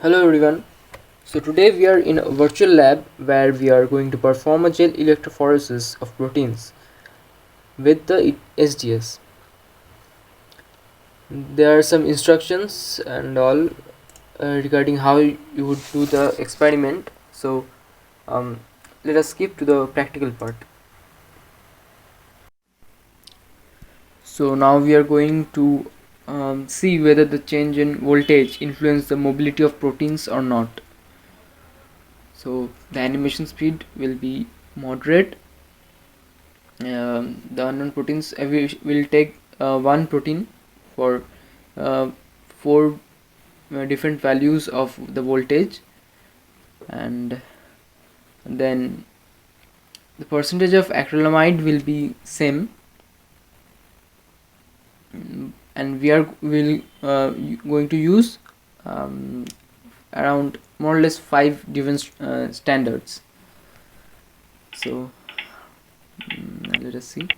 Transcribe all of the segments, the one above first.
Hello everyone. So today we are in a virtual lab where we are going to perform a gel electrophoresis of proteins with the SDS. There are some instructions and all regarding how you would do the experiment. So um, let us skip to the practical part. So now we are going to see whether the change in voltage influence the mobility of proteins or not. So the animation speed will be moderate. The unknown proteins, we will take one protein for uh, four different values of the voltage, and then the percentage of acrylamide will be same. And we are going to use around more or less 5 different standards. So let us see.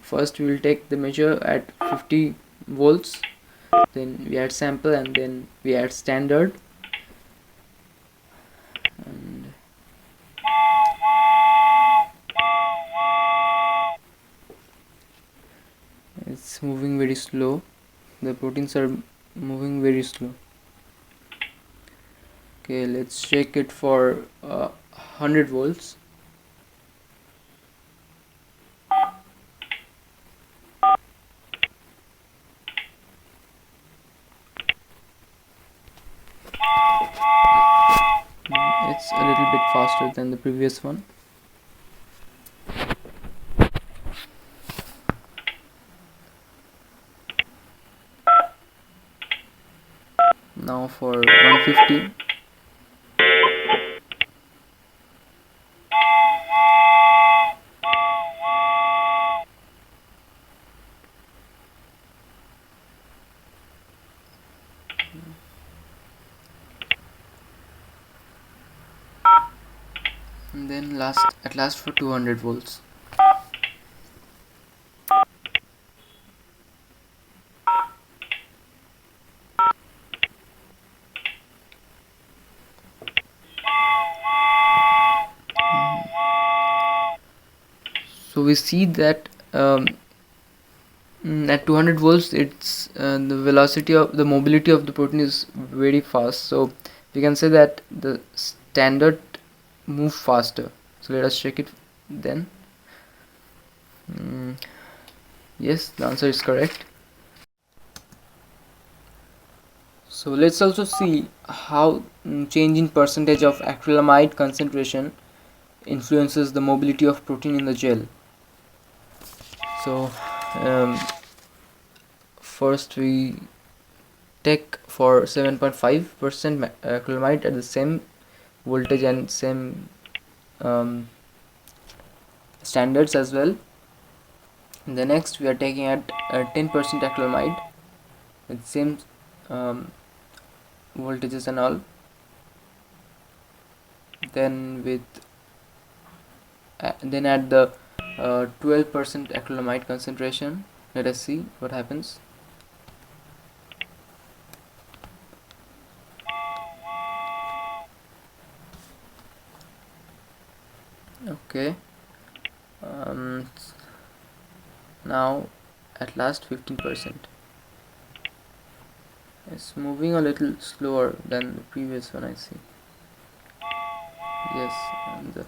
First we will take the measure at 50 volts, then we add sample, and then we add standard, and it's moving very slow. The proteins are moving very slow. Okay, let's check it for 100 volts. It's a little bit faster than the previous one. Now for 150. And then at last for 200 volts. So we see that at 200 volts, it's the velocity of the mobility of the protein is very fast. So we can say that the standard move faster. So let us check it then. Yes, the answer is correct. So let's also see how change in percentage of acrylamide concentration influences the mobility of protein in the gel. So first we take for 7.5% acrylamide at the same voltage and same standards as well. And the next we are taking at 10% acrylamide with same voltages and all. Then then at the 12% acrylamide concentration. Let us see what happens. Okay, now at last 15%. It's moving a little slower than the previous one, I see. Yes, and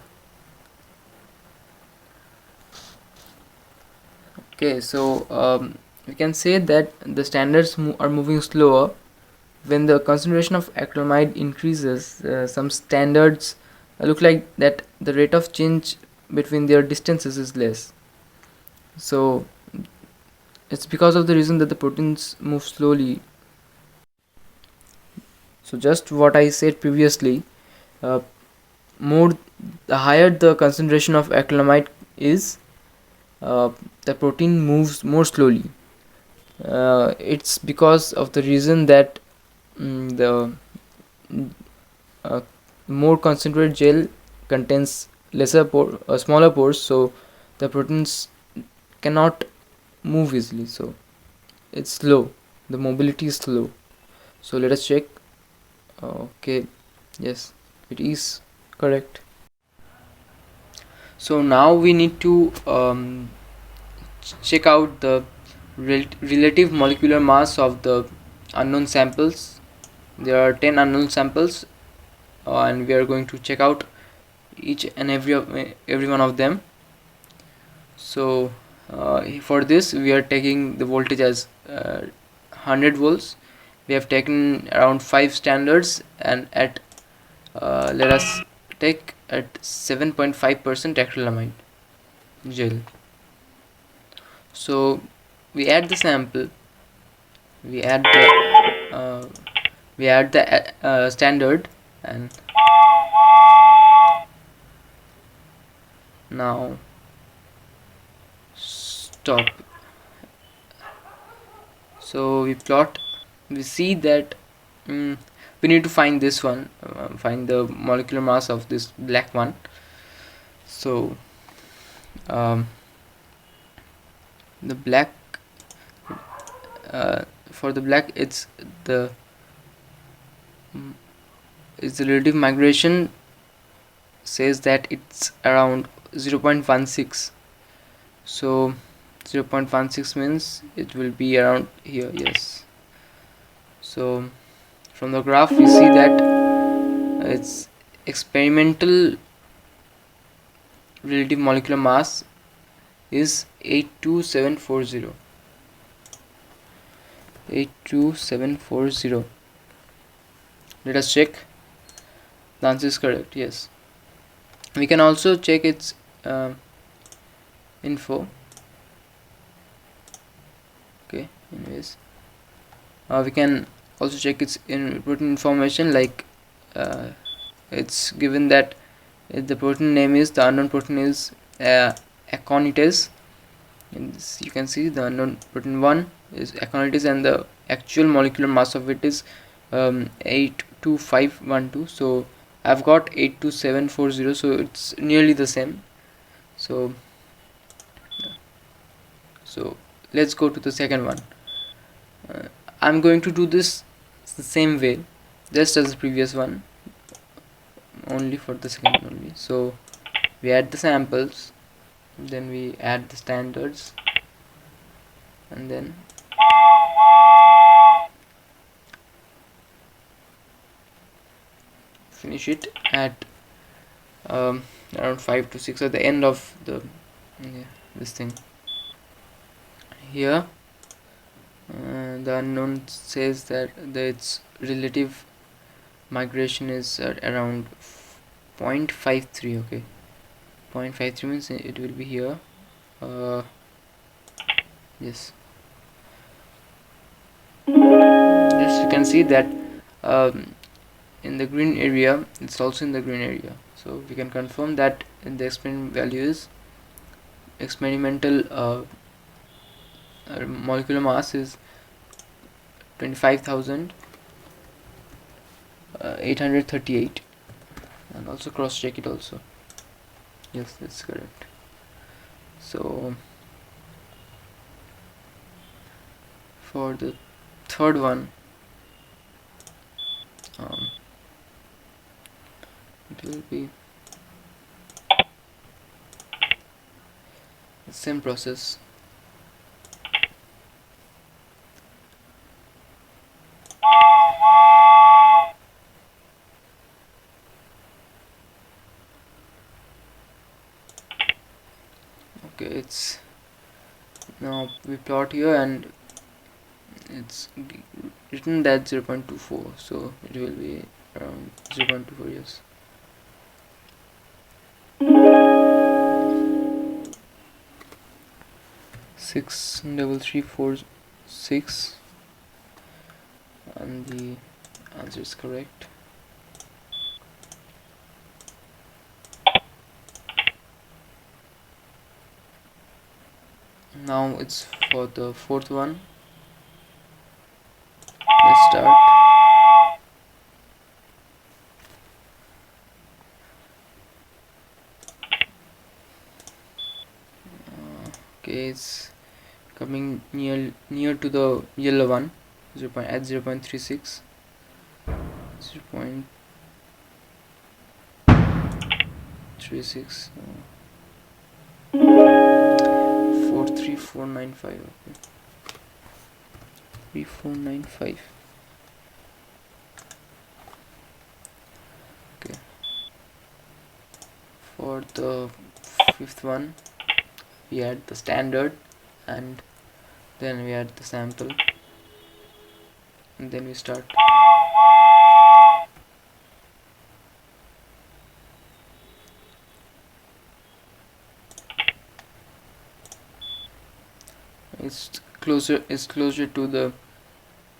okay, so we can say that the standards are moving slower. When the concentration of acrylamide increases, some standards look like that the rate of change between their distances is less. So it's because of the reason that the proteins move slowly. So just what I said previously, uh, more the higher the concentration of acrylamide is, the protein moves more slowly. It's because of the reason that the uh, more concentrated gel contains smaller pores, so the proteins cannot move easily, so it's slow. the mobility is slow. So let us check. Okay, yes, it is correct. So now we need to check out the relative molecular mass of the unknown samples. There are 10 unknown samples, and we are going to check out each and every one of them. So for this we are taking the voltage as 100 volts. We have taken around 5 standards, and at let us take at 7.5% acrylamide gel. So we add the sample, we add the standard, and now stop. So we plot, we see that we need to find this one, find the molecular mass of this black one. So the black, for the black, the it's the relative migration says that it's around 0.16. so 0.16 means it will be around here. Yes, so from the graph we see that its experimental relative molecular mass is 82740. 82740. Let us check. The answer is correct. Yes, we can also check its info. Okay, anyways, we can also check its protein information, like it's given that the protein name is, the unknown protein is aconites. In this you can see the unknown protein 1 is aconites, and the actual molecular mass of it is 82512. so I've got 82740, so it's nearly the same. So let's go to the second one. I'm going to do this the same way, just as the previous one, only for the second one only. So we add the samples, then we add the standards, and then finish it at around 5 to 6 at the end of the this thing here. The unknown says that its relative migration is at around 0.53. okay, 0.53 means it will be here. Yes, you can see that in the green area, it's also in the green area. So we can confirm that the experimental value is experimental molecular mass is 25,838, and also cross check it also. Yes, that's correct. So for the third one, it will be the same process. Okay, it's now we plot here, and it's written that 0.24, so it will be around 0.24. yes. Six double 346, and the answer is correct. Now it's for the fourth one. Let's start. Okay, it's coming near to the yellow one. at 0.36, 0.36, 43495. Okay, 3495. Okay, for the fifth one we add the standard, and then we add the sample, and then we start. It's closer to the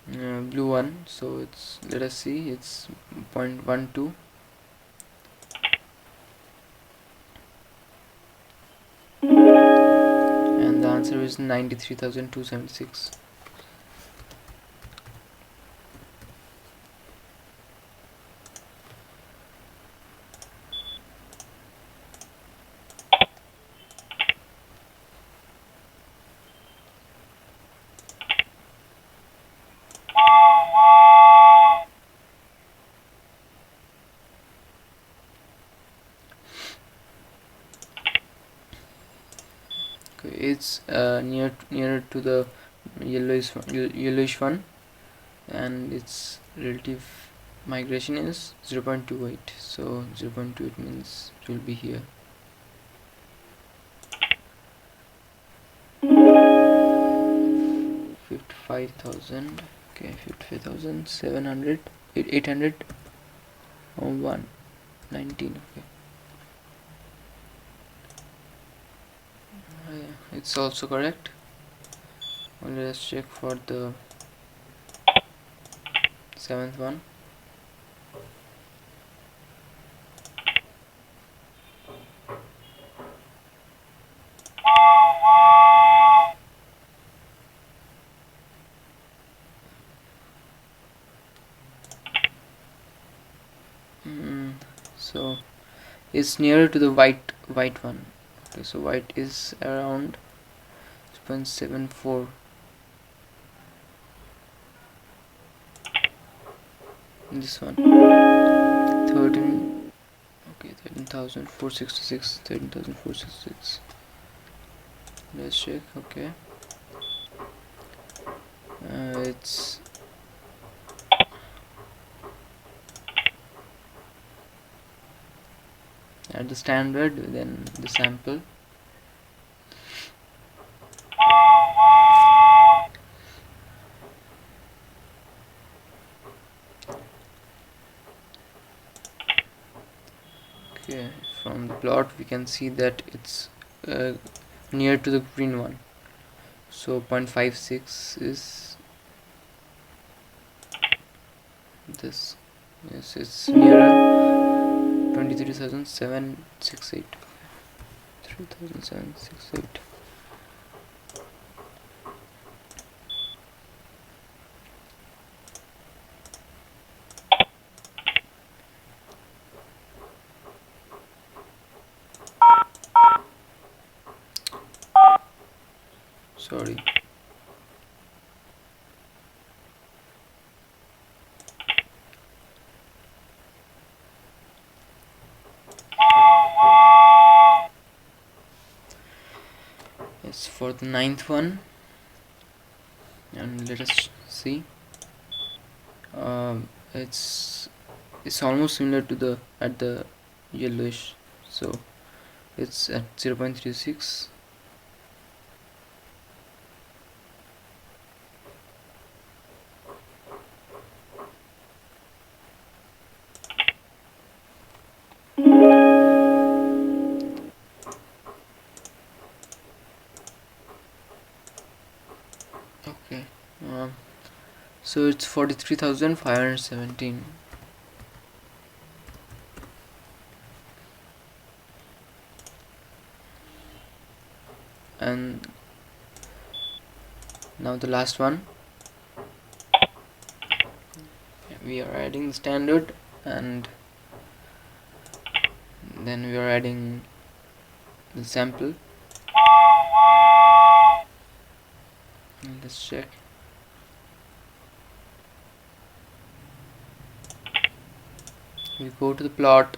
blue one, so it's, let us see, it's 0.12, and the answer is 93,276. Okay, it's nearer to the yellowish one, and its relative migration is 0.28, so 0.28 means it will be here. 55,000. Okay, 55,700, 800, 119. Okay, yeah, it's also correct. Only let's check for the seventh one. So it's nearer to the white one. Okay, so white is around 0.74. This one 13. Okay, 13,466. 13,466. Let's check. Okay, it's at the standard, then the sample. Okay, from the plot we can see that it's near to the green one, so 0.56 is this. Yes, it's nearer. 23,768. 3,768. Sorry. Yes, for the ninth one, and let us see. It's almost similar to the at the yellowish, so it's at 0.36. Okay, so it's 43,517. And now the last one, we are adding the standard, and then we are adding the sample. Let's check. We go to the plot.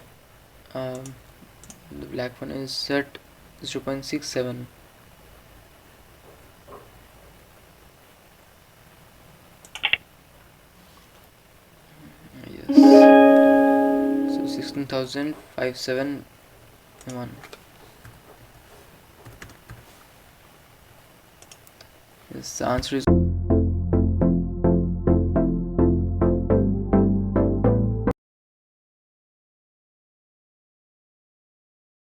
The black one is set 0.67. Yes. So 16,571. Yes, the answer is